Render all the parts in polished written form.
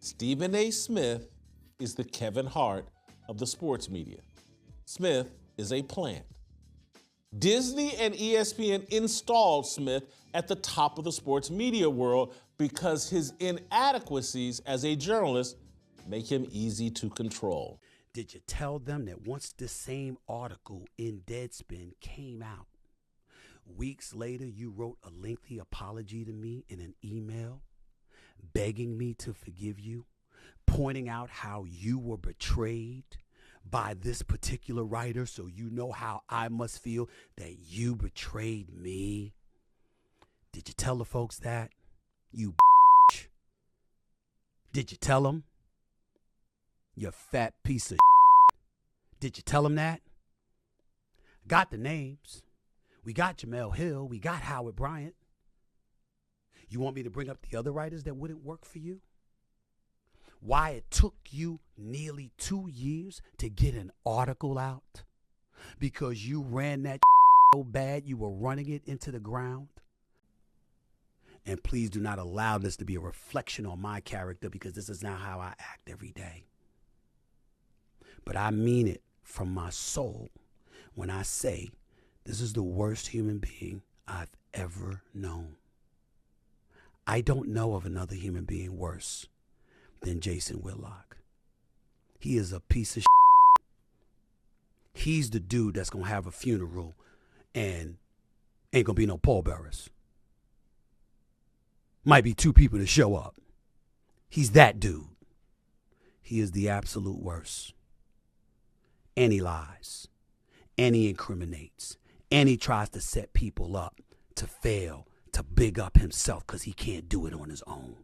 Stephen A. Smith is the Kevin Hart of the sports media. Smith is a plant. Disney and ESPN installed Smith at the top of the sports media world because his inadequacies as a journalist make him easy to control. Did you tell them that once this same article in Deadspin came out, weeks later you wrote a lengthy apology to me in an email, begging me to forgive you, pointing out how you were betrayed by this particular writer, so you know how I must feel that you betrayed me? Did you tell the folks that? You bitch. Did you tell them? You fat piece of shit. Did you tell them that? Got the names. We got Jamel Hill. We got Howard Bryant. You want me to bring up the other writers that wouldn't work for you? Why it took you nearly 2 years to get an article out? Because you ran that so bad you were running it into the ground? And please do not allow this to be a reflection on my character, because this is not how I act every day. But I mean it from my soul when I say this is the worst human being I've ever known. I don't know of another human being worse than Jason Whitlock. He is a piece of shit. He's the dude that's going to have a funeral and ain't going to be no pallbearers. Might be 2 people to show up. He's that dude. He is the absolute worst. And he lies. And he incriminates. And he tries to set people up to fail, to big up himself, because he can't do it on his own.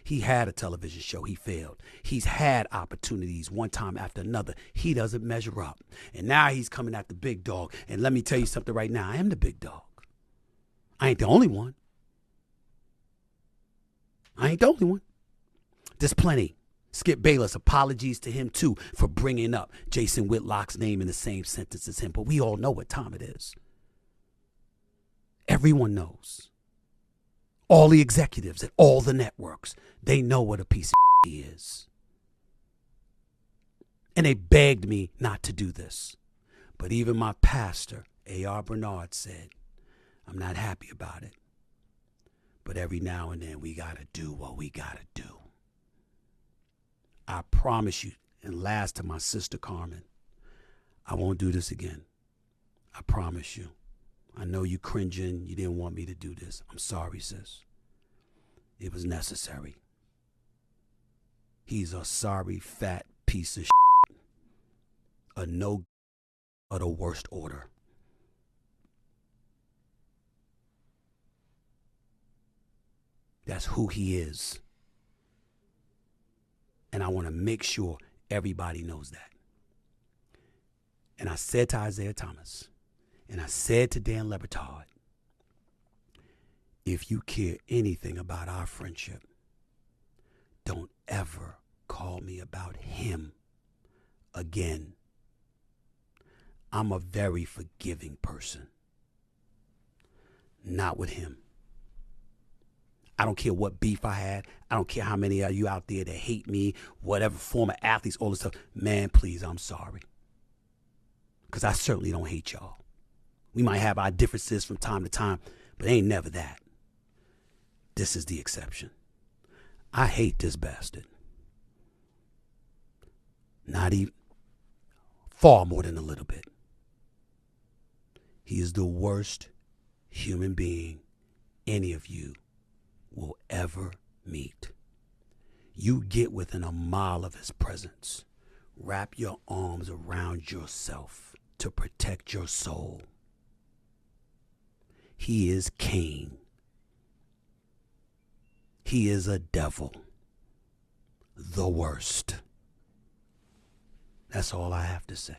He had a television show. He failed. He's had opportunities one time after another. He doesn't measure up. And now he's coming at the big dog. And let me tell you something right now. I am the big dog. I ain't the only one. I ain't the only one. There's plenty. Skip Bayless, apologies to him too for bringing up Jason Whitlock's name in the same sentence as him. But we all know what time it is. Everyone knows. All the executives at all the networks, they know what a piece of he is. And they begged me not to do this. But even my pastor, A.R. Bernard, said, I'm not happy about it. But every now and then we got to do what we got to do. I promise you, and last to my sister Carmen, I won't do this again. I promise you. I know you cringing. You didn't want me to do this. I'm sorry, sis. It was necessary. He's a sorry, fat piece of shit. A no of the worst order. That's who he is. And I want to make sure everybody knows that. And I said to Isaiah Thomas, and I said to Dan Lebertard, if you care anything about our friendship, don't ever call me about him again. I'm a very forgiving person. Not with him. I don't care what beef I had. I don't care how many of you out there that hate me, whatever, former athletes, all this stuff. Man, please, I'm sorry. Because I certainly don't hate y'all. We might have our differences from time to time, but ain't never that. This is the exception. I hate this bastard. Not even, far more than a little bit. He is the worst human being any of you will ever meet. You get within a mile of his presence. Wrap your arms around yourself to protect your soul. He is Cain. He is a devil. The worst. That's all I have to say.